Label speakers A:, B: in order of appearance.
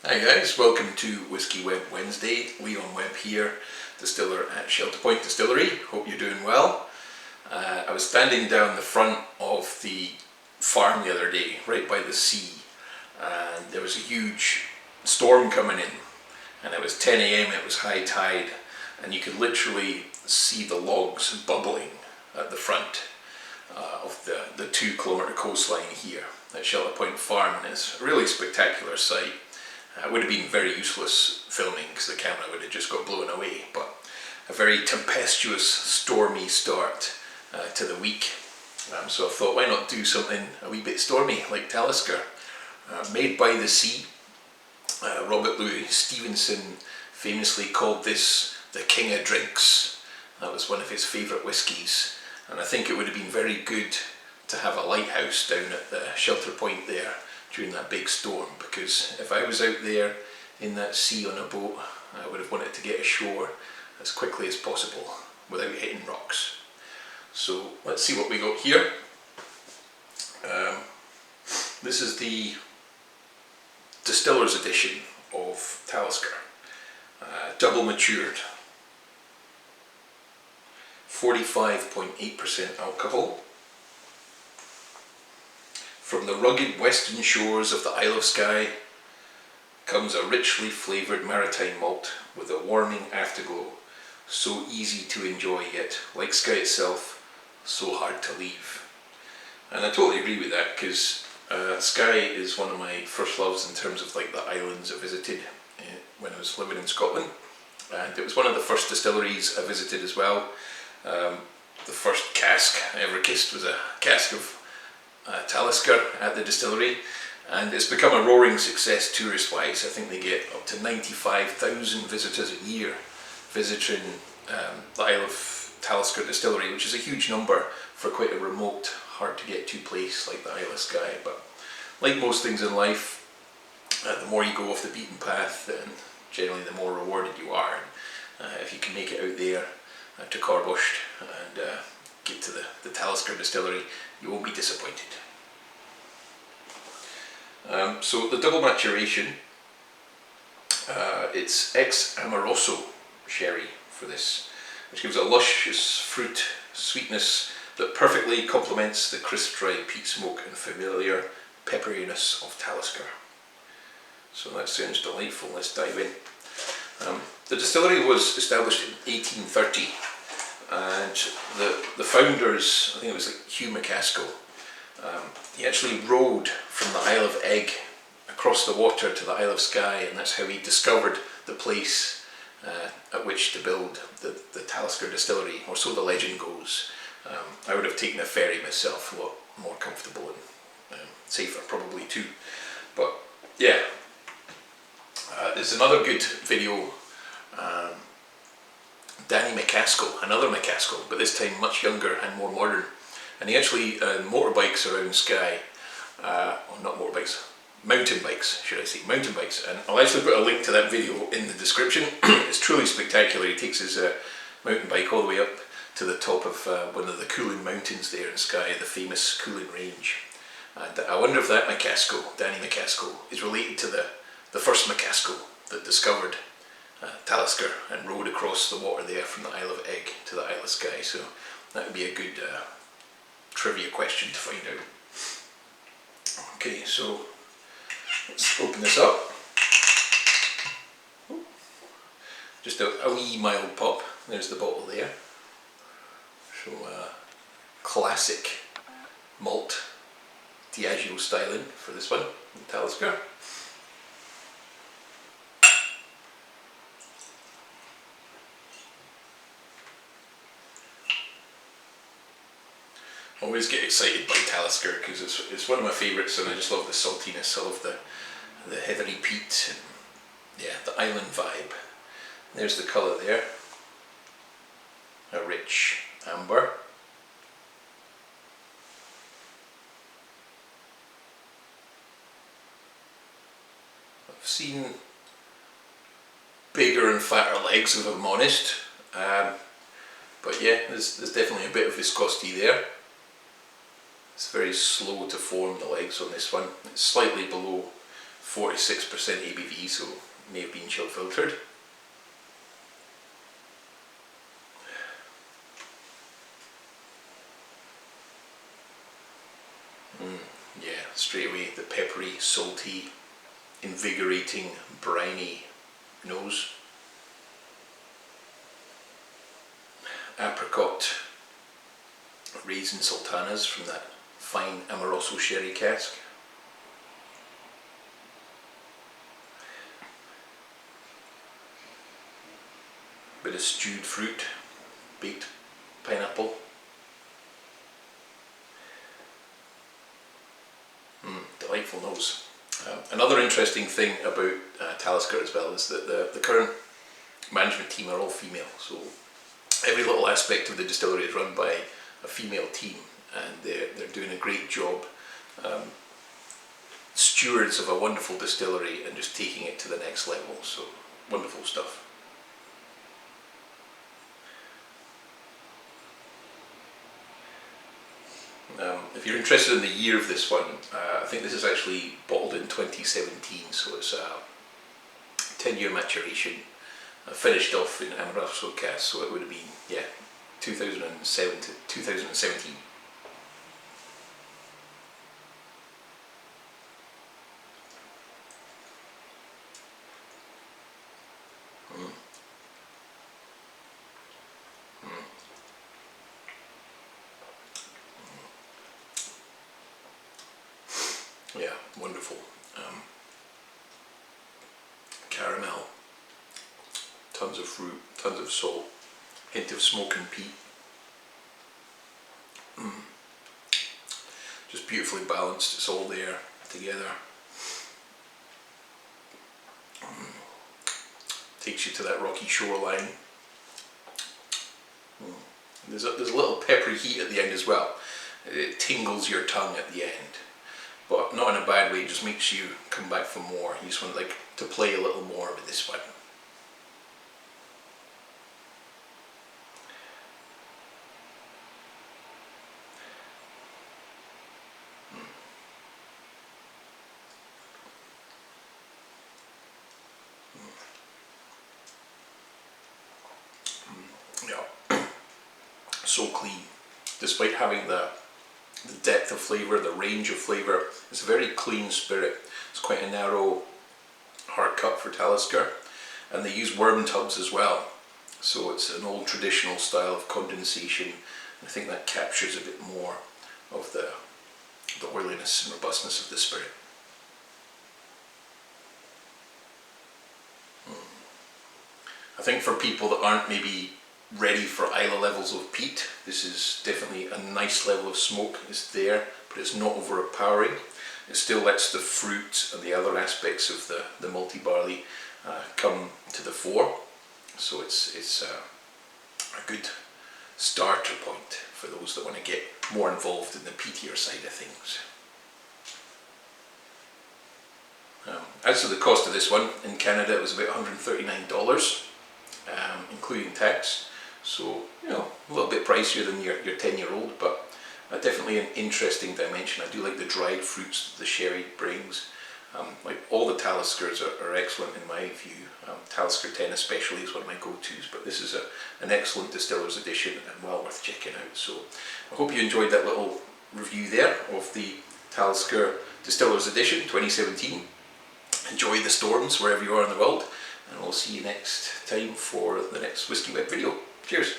A: Hi guys, welcome to Whiskey Web Wednesday. Leon Webb here, distiller at Shelter Point Distillery. Hope you're doing well. I was standing down the front of the farm the other day, right by the sea, and there was a huge storm coming in, and it was 10 AM, it was high tide, and you could literally see the logs bubbling at the front of the 2-kilometre coastline here at Shelter Point Farm, and it's a really spectacular sight. It would have been very useless filming because the camera would have just got blown away, but a very tempestuous, stormy start to the week. So I thought, why not do something a wee bit stormy like Talisker? Made by the sea. Robert Louis Stevenson famously called this the king of drinks. That was one of his favourite whiskies, and I think it would have been very good to have a lighthouse down at the Shelter Point there during that big storm, because if I was out there in that sea on a boat, I would have wanted to get ashore as quickly as possible without hitting rocks. So let's see what we got here. This is the Distillers Edition of Talisker, double matured, 45.8% alcohol. From the rugged western shores of the Isle of Skye comes a richly flavoured maritime malt with a warming afterglow, so easy to enjoy yet, like Skye itself, so hard to leave. And I totally agree with that, because Skye is one of my first loves in terms of like the islands I visited when I was living in Scotland, and it was one of the first distilleries I visited as well. The first cask I ever kissed was a cask of Talisker at the distillery, and it's become a roaring success tourist wise. I think they get up to 95,000 visitors a year visiting the Isle of Talisker Distillery, which is a huge number for quite a remote, hard to get to place like the Isle of Skye. But like most things in life, the more you go off the beaten path, then generally the more rewarded you are. If you can make it out there to Corbosch and get to the Talisker Distillery, you won't be disappointed. So the double maturation, it's ex-Amoroso sherry for this, which gives a luscious fruit sweetness that perfectly complements the crisp dry peat smoke and familiar pepperiness of Talisker. So that sounds delightful. Let's dive in. The distillery was established in 1830, and the founders, I think it was like Hugh MacAskill, he actually rowed from the Isle of Egg across the water to the Isle of Skye, and that's how he discovered the place at which to build the Talisker distillery, or so the legend goes. I would have taken a ferry myself, a lot more comfortable and safer probably too. But yeah, there's another good video. Danny MacAskill, another MacAskill, but this time much younger and more modern, and he actually motorbikes around Skye, or not motorbikes, mountain bikes should I say, mountain bikes, and I'll actually put a link to that video in the description. It's truly spectacular. He takes his mountain bike all the way up to the top of one of the Cuillins mountains there in Skye, the famous Cuillin range, and I wonder if that MacAskill, Danny MacAskill, is related to the first MacAskill that discovered Talisker and rowed across the water there from the Isle of Egg to the Isle of Skye. So that would be a good trivia question to find out. Okay, so let's open this up. Just a wee mild pop. There's the bottle there. So classic malt Diageo styling for this one, Talisker. I always get excited by Talisker because it's one of my favourites, and I just love the saltiness. I love the heathery peat, and yeah, the island vibe. There's the colour there, a rich amber. I've seen bigger and fatter legs, if I'm honest, but yeah, there's definitely a bit of viscosity there. It's very slow to form, the legs on this one. It's slightly below 46% ABV, so may have been chill filtered. Yeah, straight away the peppery, salty, invigorating, briny nose. Apricot, raisin sultanas from that fine Amoroso sherry cask. Bit of stewed fruit, baked pineapple. Delightful nose. Another interesting thing about Talisker as well is that the current management team are all female, so every little aspect of the distillery is run by a female team, and they're doing a great job, stewards of a wonderful distillery and just taking it to the next level. So wonderful stuff. If you're interested in the year of this one, I think this is actually bottled in 2017, so it's a 10-year maturation, finished off in Amoroso cask, so it would have been, yeah, 2007 to 2017. Yeah, wonderful. Caramel, tons of fruit, tons of salt, hint of smoke and peat. Just beautifully balanced, it's all there together. Takes you to that rocky shoreline. There's a little peppery heat at the end as well. It tingles your tongue at the end, but not in a bad way. It just makes you come back for more. You just want to play a little more with this one. Yeah, so clean, despite having the depth of flavour, the range of flavour. It's a very clean spirit. It's quite a narrow hard cut for Talisker, and they use worm tubs as well, so it's an old traditional style of condensation. I think that captures a bit more of the oiliness and robustness of the spirit. I think for people that aren't maybe ready for Islay levels of peat, this is definitely a nice level of smoke. It's there, but it's not overpowering. It still lets the fruit and the other aspects of the malty barley come to the fore. So it's a good starter point for those that want to get more involved in the peatier side of things. As to the cost of this one, in Canada it was about $139, including tax. So, you know, a little bit pricier than your 10-year-old, but definitely an interesting dimension. I do like the dried fruits that the sherry brings. Like all the Taliskers are excellent in my view. Talisker 10 especially is one of my go-tos, but this is an excellent Distiller's Edition and well worth checking out. So I hope you enjoyed that little review there of the Talisker Distillers Edition 2017. Enjoy the storms wherever you are in the world, and we'll see you next time for the next Whiskey Web video. Cheers!